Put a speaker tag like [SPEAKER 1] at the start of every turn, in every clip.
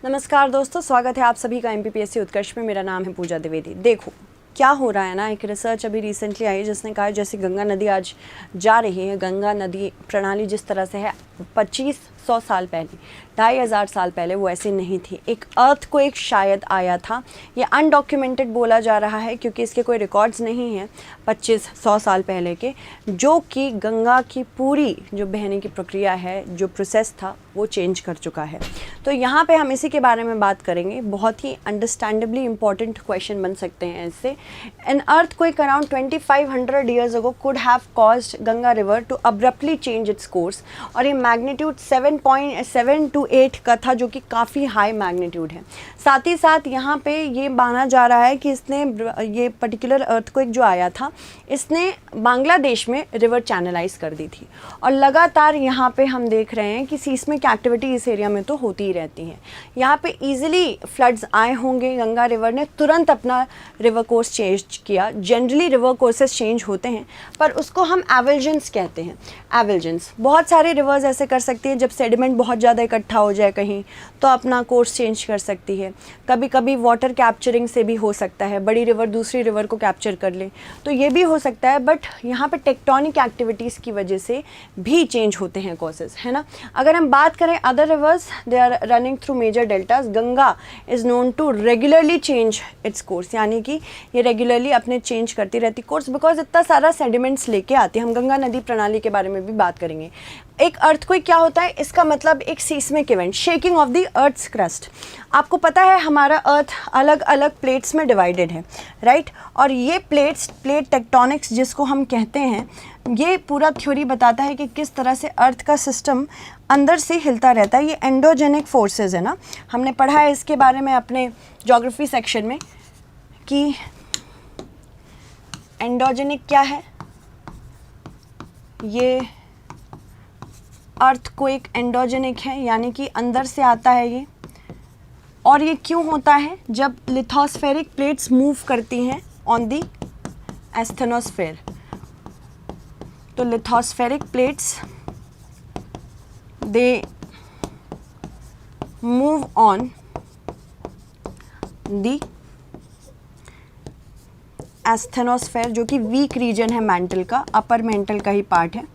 [SPEAKER 1] नमस्कार दोस्तों, स्वागत है आप सभी का MPPSC उत्कर्ष में। मेरा नाम है पूजा द्विवेदी। देखो क्या हो रहा है ना, एक रिसर्च अभी रिसेंटली आई है जिसने कहा जैसे गंगा नदी आज जा रही है, गंगा नदी प्रणाली जिस तरह से है 2500 साल पहले, 2500 साल पहले वो ऐसी नहीं थी। एक अर्थक्वेक शायद आया था, ये अनडॉक्यूमेंटेड बोला जा रहा है क्योंकि इसके कोई रिकॉर्ड्स नहीं हैं 2500 साल पहले के, जो कि गंगा की पूरी जो बहने की प्रक्रिया है, जो प्रोसेस था वो चेंज कर चुका है। तो यहाँ पे हम इसी के बारे में बात करेंगे। बहुत ही अंडरस्टैंडेबली इम्पॉर्टेंट क्वेश्चन बन सकते हैं इससे। An earthquake around 2500 years ago could have caused Ganga river to abruptly change its course, और ये मैग्नीट्यूड 7.7 to 8 का था, जो कि काफ़ी हाई मैग्नीट्यूड है। साथ ही साथ यहाँ पे ये माना जा रहा है कि इसने ये पर्टिकुलर अर्थक्वेक जो आया था इसने बांग्लादेश में रिवर चैनलाइज कर दी थी, और लगातार यहाँ पे हम देख रहे हैं कि सीस्मिक एक्टिविटी इस एरिया में तो होती ही रहती है। यहाँ पे इजीली फ्लड्स आए होंगे, गंगा रिवर ने तुरंत अपना रिवर कोर्स चेंज किया। जनरली रिवर कोर्सेस चेंज होते हैं पर उसको हम एवल्जेंस कहते हैं। एवल्जेंस बहुत सारे रिवर्स ऐसे कर सकती है, जब सेडिमेंट बहुत ज़्यादा इकट्ठा हो जाए कहीं तो अपना कोर्स चेंज कर सकती है। कभी कभी वाटर कैप्चरिंग से भी हो सकता है, बड़ी रिवर दूसरी रिवर को कैप्चर कर ले तो ये भी हो सकता है। बट यहाँ पे टेक्टोनिक एक्टिविटीज़ की वजह से भी चेंज होते हैं कोर्सेज, है ना। अगर हम बात करें other rivers, they are running through major deltas. Ganga is known to regularly change its course, यानी कि ये रेगुलरली अपने चेंज करती रहती कोर्स, बिकॉज इतना सारा सेडिमेंट्स लेके आती है। हम गंगा नदी प्रणाली के बारे में भी बात करेंगे। एक अर्थक्वेक क्या होता है, इसका मतलब एक seismic event, shaking of the earth's crust. आपको पता है हमारा अर्थ अलग अलग प्लेट्स में डिवाइडेड है, राइट। और ये प्लेट टेक्टोनिक्स जिसको हम कहते हैं, ये पूरा थ्योरी बताता है कि किस तरह से अर्थ का सिस्टम अंदर से हिलता रहता है। ये एंडोजेनिक फोर्सेस है ना, हमने पढ़ा है इसके बारे में अपने ज्योग्राफी सेक्शन में कि एंडोजेनिक क्या है। ये अर्थक्वेक एंडोजेनिक है, यानी कि अंदर से आता है ये। और ये क्यों होता है, जब लिथोस्फेरिक प्लेट्स मूव करती हैं ऑन दी एस्थेनोस्फेयर। तो lithospheric plates they move on the asthenosphere, जो कि वीक रीजन है मेंटल का, अपर मेंटल का ही पार्ट है।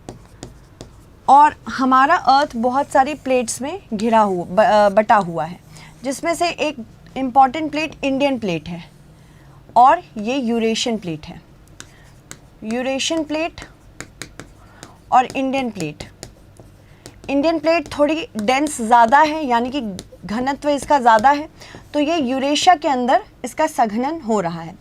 [SPEAKER 1] और हमारा अर्थ बहुत सारी प्लेट्स में बटा हुआ है, जिसमें से एक इम्पॉर्टेंट प्लेट इंडियन प्लेट है और ये यूरेशियन प्लेट है। यूरेशियन प्लेट और इंडियन प्लेट। इंडियन प्लेट थोड़ी डेंस ज़्यादा है, यानी कि घनत्व इसका ज़्यादा है, तो ये यूरेशिया के अंदर इसका सघनन हो रहा है,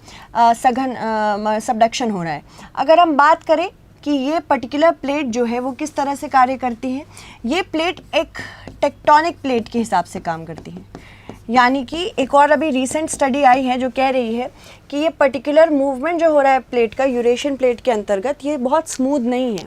[SPEAKER 1] सबडक्शन हो रहा है। अगर हम बात करें कि ये पर्टिकुलर प्लेट जो है वो किस तरह से कार्य करती है, ये प्लेट एक टेक्टोनिक प्लेट के हिसाब से काम करती है। यानी कि एक और अभी रीसेंट स्टडी आई है जो कह रही है कि ये पर्टिकुलर मूवमेंट जो हो रहा है प्लेट का, यूरेशियन प्लेट के अंतर्गत, ये बहुत स्मूथ नहीं है।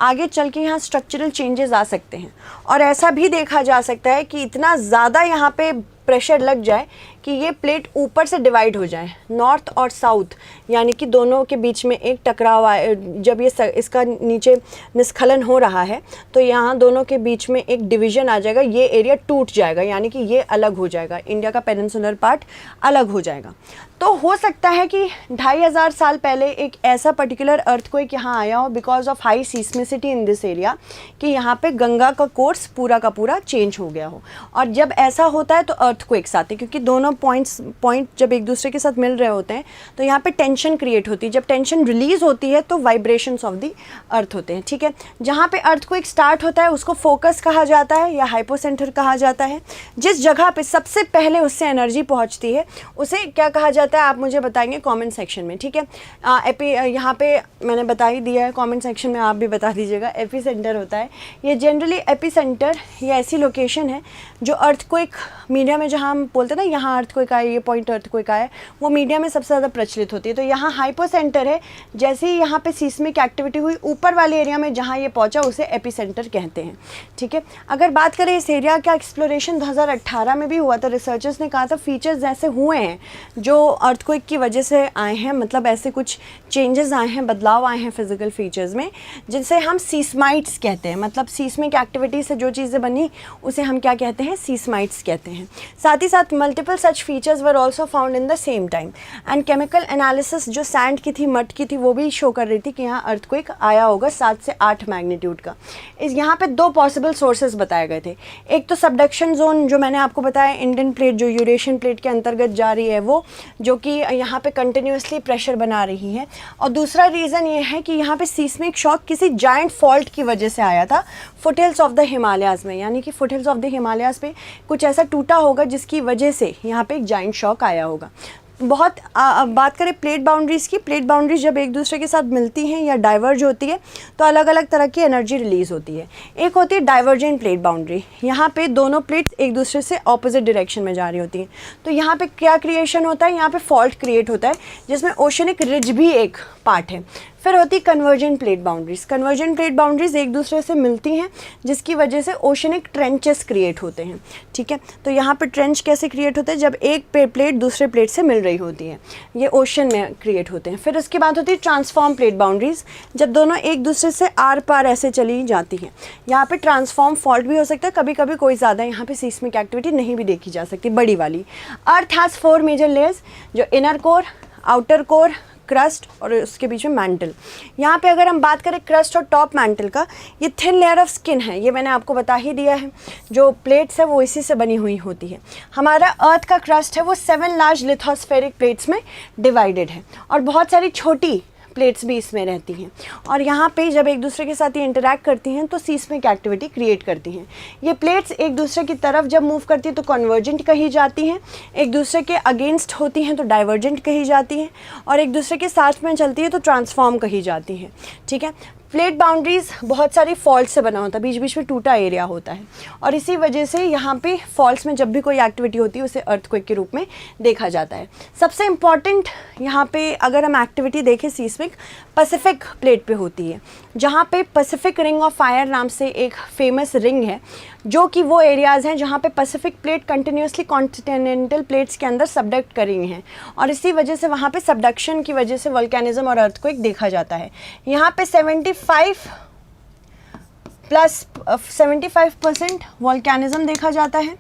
[SPEAKER 1] आगे चल के यहाँ स्ट्रक्चरल चेंजेस आ सकते हैं, और ऐसा भी देखा जा सकता है कि इतना ज़्यादा यहाँ पे प्रेशर लग जाए कि ये प्लेट ऊपर से डिवाइड हो जाए, नॉर्थ और साउथ, यानी कि दोनों के बीच में एक टकराव आए। जब ये इसका नीचे निस्खलन हो रहा है तो यहाँ दोनों के बीच में एक डिवीजन आ जाएगा, ये एरिया टूट जाएगा, यानी कि ये अलग हो जाएगा, इंडिया का पेनिनसुलर पार्ट अलग हो जाएगा। तो हो सकता है कि 2500 साल पहले एक ऐसा पर्टिकुलर अर्थक्वेक यहाँ आया हो because of high seismicity in this area, कि यहाँ पे गंगा का कोर्स पूरा का पूरा चेंज हो गया हो। और जब ऐसा होता है तो अर्थक्वेक्स आते हैं, क्योंकि दोनों पॉइंट जब एक दूसरे के साथ मिल रहे होते हैं तो यहाँ पे टेंशन क्रिएट होती है। जब टेंशन रिलीज होती है तो वाइब्रेशंस ऑफ द अर्थ होते हैं, ठीक है। जहाँ पे अर्थक्वेक स्टार्ट होता है उसको फोकस कहा जाता है या हाइपोसेंटर कहा जाता है। जिस जगह पे सबसे पहले उससे एनर्जी पहुँचती है उसे क्या कहा जाता है, आप मुझे बताएंगे कमेंट सेक्शन में, ठीक है। यहाँ पे मैंने बता ही दिया है, कमेंट सेक्शन में आप भी बता दीजिएगा। एपी सेंटर होता है ये, जनरली एपी सेंटर ये ऐसी लोकेशन है जो अर्थक्वेक मीडिया में, जहाँ हम बोलते हैं ना यहाँ अर्थक्वेक आया, ये पॉइंट अर्थक्वेक आया, वो मीडिया में सबसे ज़्यादा प्रचलित होती है। तो यहाँ हाइपोसेंटर है, जैसे ही यहाँ पे सीस्मिक एक्टिविटी हुई ऊपर वाले एरिया में जहाँ ये पहुँचा उसे एपी सेंटर कहते हैं, ठीक है। अगर बात करें इस एरिया का एक्सप्लोरेशन 2018 में भी हुआ था, रिसर्चर्स ने कहा था फीचर्स ऐसे हुए हैं जो अर्थक्वेक की वजह से आए हैं, मतलब ऐसे कुछ चेंजेस आए हैं, बदलाव आए हैं फिजिकल फीचर्स में, जिनसे हम सीस्माइट्स कहते हैं। मतलब सीस्मिक एक्टिविटी से जो चीज़ें बनी उसे हम क्या कहते हैं, सीस्माइट्स कहते हैं। साथ ही साथ multiple such features were also found in the same time. And chemical analysis जो सैंड की थी, मड की थी, वो भी शो कर रही थी कि यहाँ अर्थक्वेक आया होगा 7 से 8 मैग्नीट्यूड का। यहाँ पे 2 पॉसिबल सोर्सेज बताए गए थे। एक तो सबडक्शन जोन जो मैंने आपको बताया, इंडियन प्लेट जो यूरेशियन प्लेट के अंतर्गत जा रही है वो, जो कि यहाँ पे कंटिन्यूसली प्रेशर बना रही है। और दूसरा रीज़न ये है कि यहाँ पे सीस्मिक शॉक किसी जायंट फॉल्ट की वजह से आया था फुटहिल्स ऑफ द हिमालयाज़ में, यानी कि फुटहिल्स ऑफ द हिमालयाज़ पे कुछ ऐसा टूटा होगा जिसकी वजह से यहाँ पे एक जायंट शॉक आया होगा। बहुत बात करें प्लेट बाउंड्रीज़ की, प्लेट बाउंड्रीज जब एक दूसरे के साथ मिलती हैं या डाइवर्ज होती है तो अलग अलग तरह की एनर्जी रिलीज़ होती है। एक होती है डाइवर्जेंट प्लेट बाउंड्री, यहाँ पे दोनों प्लेट्स एक दूसरे से ऑपोजिट डायरेक्शन में जा रही होती हैं। तो यहाँ पे क्या क्रिएशन होता है, यहाँ पे फॉल्ट क्रिएट होता है जिसमें ओशनिक रिज भी एक पार्ट है। फिर होती है convergent plate boundaries. Convergent plate boundaries एक दूसरे से मिलती हैं जिसकी वजह से ओशनिक ट्रेंचेस क्रिएट होते हैं। ठीक है, तो यहाँ पे ट्रेंच कैसे क्रिएट होते हैं, जब एक प्लेट दूसरे प्लेट से मिल रही होती है, ये ओशन में क्रिएट होते हैं। फिर उसके बाद होती है ट्रांसफॉर्म प्लेट बाउंड्रीज, जब दोनों एक दूसरे से आर पार ऐसे चली जाती हैं। यहाँ पे ट्रांसफॉर्म फॉल्ट भी हो सकता है, कभी कभी कोई ज़्यादा यहाँ पे सीस्मिक एक्टिविटी नहीं भी देखी जा सकती बड़ी वाली। अर्थ हैज़ 4 मेजर लेयर्स, जो inner core, outer core, crust और उसके बीच में मैंटल। यहाँ पे अगर हम बात करें क्रस्ट और टॉप मैंटल का, ये थिन लेयर ऑफ स्किन है, ये मैंने आपको बता ही दिया है। जो प्लेट्स है वो इसी से बनी हुई होती है। हमारा अर्थ का क्रस्ट है वो 7 लार्ज लिथोस्फेरिक प्लेट्स में डिवाइडेड है और बहुत सारी छोटी प्लेट्स भी इसमें रहती हैं। और यहाँ पे जब एक दूसरे के साथ ये इंटरैक्ट करती हैं तो सीस्मिक एक्टिविटी क्रिएट करती हैं। ये प्लेट्स एक दूसरे की तरफ जब मूव करती है तो कन्वर्जेंट कही जाती हैं, एक दूसरे के अगेंस्ट होती हैं तो डाइवर्जेंट कही जाती हैं, और एक दूसरे के साथ में चलती है तो ट्रांसफॉर्म कही जाती हैं। ठीक है, प्लेट बाउंड्रीज बहुत सारी फॉल्ट से बना होता है, बीच बीच में टूटा एरिया होता है, और इसी वजह से यहाँ पे फॉल्ट्स में जब भी कोई एक्टिविटी होती है उसे अर्थक्वेक के रूप में देखा जाता है। सबसे इम्पॉर्टेंट यहाँ पे अगर हम एक्टिविटी देखें सीस्मिक, पैसिफिक प्लेट पे होती है, जहाँ पे पैसिफिक रिंग ऑफ फायर नाम से एक फेमस रिंग है, जो कि वो एरियाज़ हैं जहाँ पे Pacific plate continuously continental plates के अंदर सबडक्ट कर रही हैं, और इसी वजह से वहाँ पे सबडक्शन की वजह से वोल्केनिज्म और अर्थक्वेक देखा जाता है। यहाँ पे 75% वोल्केनिज्म देखा जाता है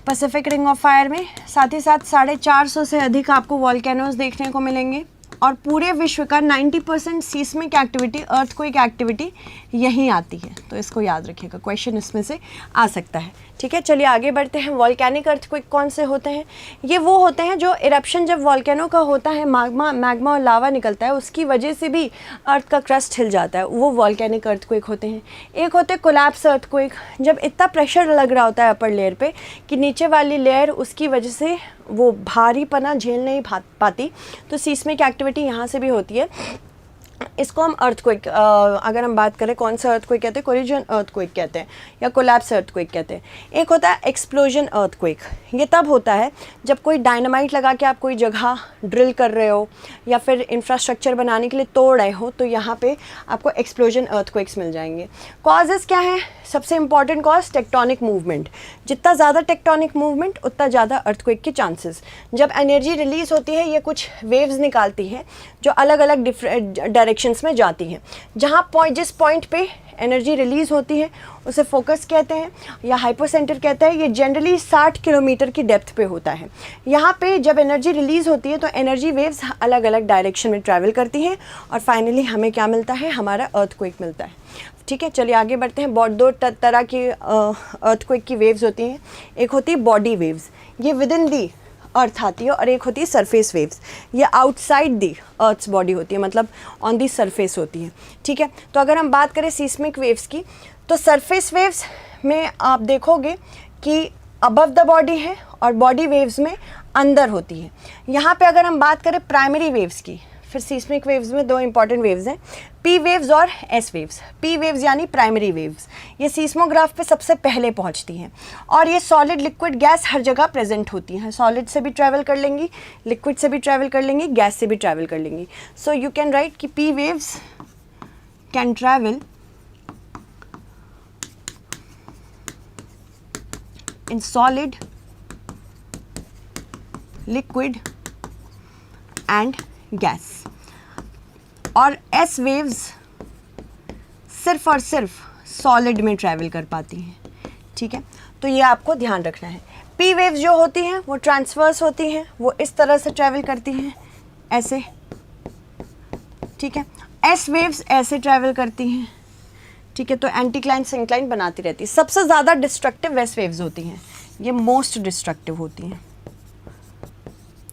[SPEAKER 1] पैसिफिक रिंग ऑफ फायर में। साथ ही साथ 450 से अधिक आपको वोल्केनोज देखने को मिलेंगे, और पूरे विश्व का 90% सीस्मिक एक्टिविटी, अर्थक्वेक एक्टिविटी यहीं आती है। तो इसको याद रखिएगा, क्वेश्चन इसमें से आ सकता है। ठीक है, चलिए आगे बढ़ते हैं। वॉल्केनिक अर्थक्वेक कौन से होते हैं? ये वो होते हैं जो इरप्शन जब वॉल्केनो का होता है, मैग्मा और लावा निकलता है, उसकी वजह से भी अर्थ का क्रस्ट हिल जाता है, वो वॉल्केनिक अर्थक्वेक होते हैं। एक होते हैं कोलैप्स अर्थक्वेक, जब इतना प्रेशर लग रहा होता है अपर लेयर पे कि नीचे वाली लेयर उसकी वजह से वो भारीपना झेल नहीं पाती, तो सीस्मिक एक्टिविटी यहाँ से भी होती है। इसको हम अर्थक्वेक, अगर हम बात करें कौन सा अर्थक्वेक कहते हैं, कोलिजन अर्थक्वेक कहते हैं या कोलैप्स अर्थक्वेक कहते हैं। एक होता है एक्सप्लोजन अर्थक्वेक, ये तब होता है जब कोई डायनामाइट लगा के आप कोई जगह ड्रिल कर रहे हो या फिर इंफ्रास्ट्रक्चर बनाने के लिए तोड़ रहे हो, तो यहाँ पे आपको एक्सप्लोजन अर्थक्वेक्स मिल जाएंगे। कॉजेज़ क्या है? सबसे इंपॉर्टेंट कॉज टेक्टोनिक मूवमेंट, जितना ज़्यादा टेक्टोनिक मूवमेंट उतना ज़्यादा अर्थक्वेक के चांसेस। जब एनर्जी रिलीज़ होती है, ये कुछ वेव्स निकालती है जो अलग अलग डिफरेंट डायरेक्शंस में जाती हैं। जिस पॉइंट पे एनर्जी रिलीज़ होती है उसे फोकस कहते हैं या हाइपोसेंटर कहते हैं। ये जनरली 60 किलोमीटर की डेप्थ पे होता है। यहाँ पे जब एनर्जी रिलीज़ होती है तो एनर्जी वेव्स अलग अलग डायरेक्शन में ट्रैवल करती हैं और फाइनली हमें क्या मिलता है? हमारा अर्थक्वेक मिलता है। ठीक है, चलिए आगे बढ़ते हैं। बहुत 2 तरह की अर्थक्वेक की वेव्स होती हैं। एक होती है बॉडी वेव्स, ये विद इन दी अर्थ आती है, और एक होती है सरफेस वेव्स, ये आउटसाइड दी अर्थ्स बॉडी होती है, मतलब ऑन दी सरफेस होती है। ठीक है, तो अगर हम बात करें सीस्मिक वेव्स की, तो सरफेस वेव्स में आप देखोगे कि अबव द बॉडी है और बॉडी वेव्स में अंदर होती है। यहाँ पे अगर हम बात करें प्राइमरी वेव्स की, फिर सीस्मिक वेव्स में 2 इंपॉर्टेंट वेव्स हैं, पी वेव्स और एस वेव्स। पी वेव्स यानी प्राइमरी वेव्स, ये सीस्मोग्राफ पे सबसे पहले पहुंचती हैं और ये सॉलिड, लिक्विड, गैस हर जगह प्रेजेंट होती हैं। सॉलिड से भी ट्रैवल कर लेंगी, लिक्विड से भी ट्रैवल कर लेंगी, गैस से भी ट्रैवल कर लेंगी। सो यू कैन राइट कि P waves can travel in solid, liquid and gas, और एस वेव्स सिर्फ और सिर्फ सॉलिड में ट्रैवल कर पाती हैं, ठीक है। तो ये आपको ध्यान रखना है। पी वेव्स जो होती हैं वो ट्रांसवर्स होती हैं, वो इस तरह से ट्रैवल करती हैं, ऐसे, ठीक है। एस वेव्स ऐसे ट्रैवल करती हैं, ठीक है। तो एंटीक्लाइन सिंक्लाइन बनाती रहती है। सबसे ज़्यादा डिस्ट्रक्टिव एस वेव्स होती हैं, ये मोस्ट डिस्ट्रक्टिव होती हैं,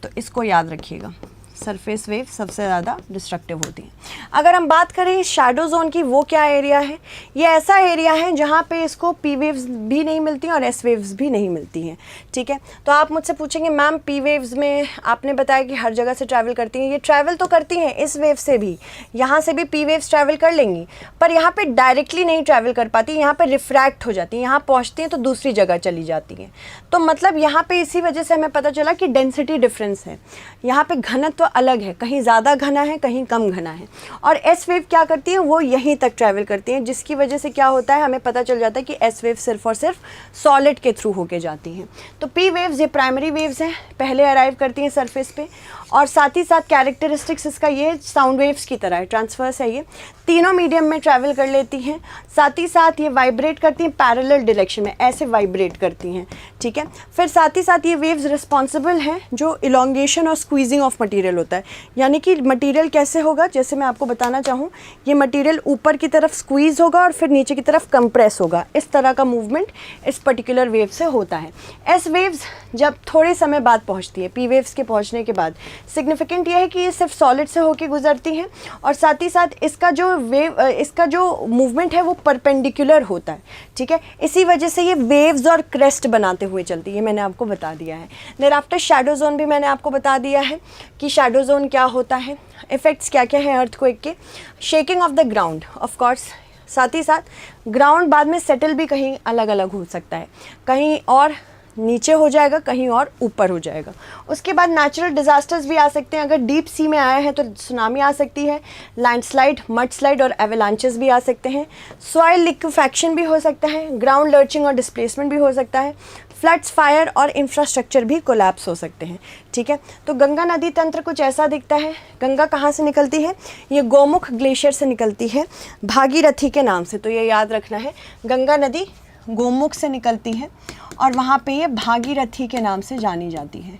[SPEAKER 1] तो इसको याद रखिएगा। सरफेस वेव सबसे ज़्यादा डिस्ट्रक्टिव होती है। अगर हम बात करें शैडो जोन की, वो क्या एरिया है? ये ऐसा एरिया है जहाँ पे इसको पी वेव्स भी नहीं मिलती और एस वेव्स भी नहीं मिलती हैं, ठीक है। तो आप मुझसे पूछेंगे मैम पी वेव्स में आपने बताया कि हर जगह से ट्रैवल करती हैं, ये ट्रैवल तो करती हैं इस वेव से भी, यहाँ से भी पी वेव्स ट्रैवल कर लेंगी, पर यहाँ पर डायरेक्टली नहीं ट्रैवल कर पाती, यहाँ पर रिफ्रैक्ट हो जाती हैं, यहाँ पहुँचती हैं तो दूसरी जगह चली जाती हैं। तो मतलब यहाँ पर इसी वजह से हमें पता चला कि डेंसिटी डिफरेंस है, यहाँ पर घनत्व अलग है, कहीं ज़्यादा घना है, कहीं कम घना है। और एस वेव क्या करती है, वो यहीं तक ट्रैवल करती हैं, जिसकी वजह से क्या होता है, हमें पता चल जाता है कि एस वेव सिर्फ और सिर्फ सॉलिड के थ्रू होके जाती हैं। तो पी वेव्स ये प्राइमरी वेव्स हैं, पहले अराइव करती हैं सरफेस पे, और साथ ही साथ कैरेक्टरिस्टिक्स इसका ये साउंड वेव्स की तरह है, ट्रांसवर्स है, ये तीनों मीडियम में ट्रैवल कर लेती हैं। साथ ही साथ ये वाइब्रेट करती हैं पैरेलल डायरेक्शन में, ऐसे वाइब्रेट करती हैं, ठीक है। फिर साथ ही साथ ये वेव्स रिस्पॉन्सिबल हैं जो इलोंगेशन और स्क्वीजिंग ऑफ मटेरियल होता है, यानी कि मटेरियल कैसे होगा, जैसे मैं आपको बताना चाहूँ, ये मटेरियल ऊपर की तरफ स्क्वीज़ होगा और फिर नीचे की तरफ कंप्रेस होगा, इस तरह का मूवमेंट इस पर्टिकुलर वेव से होता है। एस वेव्स जब थोड़े समय बाद पहुँचती है, पी वेव्स के पहुँचने के बाद, सिग्निफिकेंट ये है कि ये सिर्फ सॉलिड से होकर गुजरती हैं, और साथ ही साथ इसका जो मूवमेंट है वो परपेंडिकुलर होता है, ठीक है। इसी वजह से ये वेव्स और क्रेस्ट बनाते हुए चलती है, मैंने आपको बता दिया है। देयर आफ्टर शैडो जोन भी मैंने आपको बता दिया है कि शैडो जोन क्या होता है, इफेक्ट्स क्या क्या हैं अर्थक्वेक के, shaking of the ground of course, साथ ही साथ ग्राउंड बाद में सेटल भी कहीं अलग अलग हो सकता है, कहीं और नीचे हो जाएगा, कहीं और ऊपर हो जाएगा। उसके बाद नेचुरल डिजास्टर्स भी आ सकते हैं, अगर डीप सी में आया है तो सुनामी आ सकती है, लैंडस्लाइड, मड स्लाइड और एवेलांचेस भी आ सकते हैं, सॉइल लिक्विफैक्शन भी हो सकता है, ग्राउंड लर्चिंग और डिस्प्लेसमेंट भी हो सकता है, फ्लड्स, फायर और इंफ्रास्ट्रक्चर भी कोलैप्स हो सकते हैं, ठीक है। तो गंगा नदी तंत्र कुछ ऐसा दिखता है। गंगा कहाँ से निकलती है, ये गोमुख ग्लेशियर से निकलती है, भागीरथी के नाम से, तो ये याद रखना है, गंगा नदी गोमुख से निकलती है और वहाँ पे ये भागीरथी के नाम से जानी जाती है।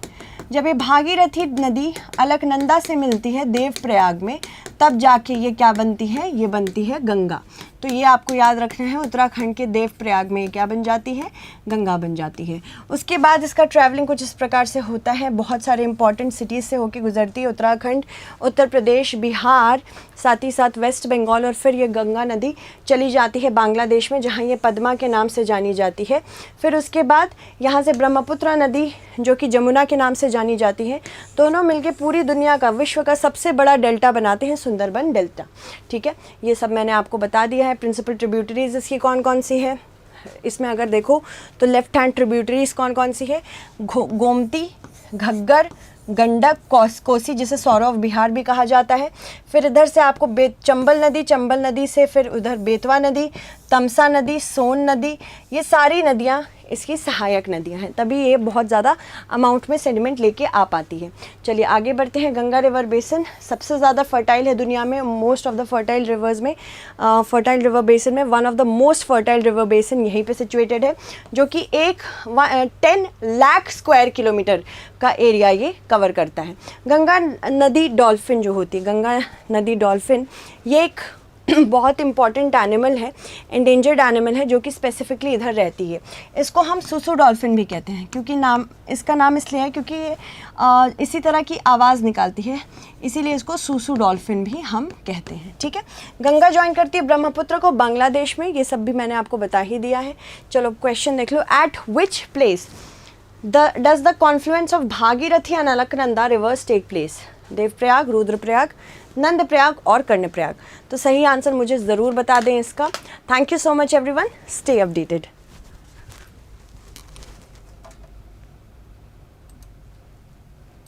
[SPEAKER 1] जब ये भागीरथी नदी अलकनंदा से मिलती है देवप्रयाग में, तब जाके ये क्या बनती है, ये बनती है गंगा। तो ये आपको याद रखना है, उत्तराखंड के देवप्रयाग में क्या बन जाती है, गंगा बन जाती है। उसके बाद इसका ट्रैवलिंग कुछ इस प्रकार से होता है, बहुत सारे इंपॉर्टेंट सिटीज़ से होकर गुजरती है, उत्तराखंड, उत्तर प्रदेश, बिहार, साथ ही साथ वेस्ट बंगाल, और फिर ये गंगा नदी चली जाती है बांग्लादेश में, जहाँ ये पद्मा के नाम से जानी जाती है। फिर उसके बाद यहाँ से ब्रह्मपुत्र नदी जो कि जमुना के नाम से जानी जाती है, दोनों मिलके पूरी दुनिया का, विश्व का सबसे बड़ा डेल्टा बनाते हैं, सुंदरबन डेल्टा, ठीक है। ये सब मैंने आपको बता दिया है। प्रिंसिपल ट्रिब्यूटरीज इसकी कौन कौन सी है, इसमें अगर देखो तो लेफ्ट हैंड ट्रिब्यूटरीज कौन कौन सी है, गोमती, घग्गर, गंडक, कोसी, जिसे सौरव बिहार भी कहा जाता है। फिर इधर से आपको चंबल नदी से फिर उधर बेतवा नदी, तमसा नदी, सोन नदी, ये सारी नदियाँ इसकी सहायक नदियाँ हैं, तभी ये बहुत ज़्यादा अमाउंट में सेडिमेंट लेके आ पाती है। चलिए आगे बढ़ते हैं। गंगा रिवर बेसिन सबसे ज़्यादा फर्टाइल है दुनिया में, most of the fertile reverse में, फर्टाइल रिवर बेसिन में one of the most fertile river basin यहीं पे सिचुएटेड है, जो कि 10 लाख स्क्वायर किलोमीटर का एरिया ये कवर करता है। गंगा नदी डॉल्फिन जो होती है, गंगा नदी डॉल्फिन, ये एक बहुत इंपॉर्टेंट एनिमल है, एंडेंजर्ड एनिमल है, जो कि स्पेसिफिकली इधर रहती है। इसको हम सुसु डॉल्फिन भी कहते हैं, क्योंकि इसका नाम इसलिए है क्योंकि ये इसी तरह की आवाज़ निकालती है, इसीलिए इसको सुसु डॉल्फिन भी हम कहते हैं, ठीक है। गंगा ज्वाइन करती है ब्रह्मपुत्र को बांग्लादेश में, ये सब भी मैंने आपको बता ही दिया है। चलो क्वेश्चन देख लो। At which place does the confluence of Bhagirathi and Alaknanda rivers take place? Devprayag, Rudraprayag, Nandprayag और कर्णप्रयाग। तो सही आंसर मुझे ज़रूर बता दें इसका। Thank you so much everyone, stay updated.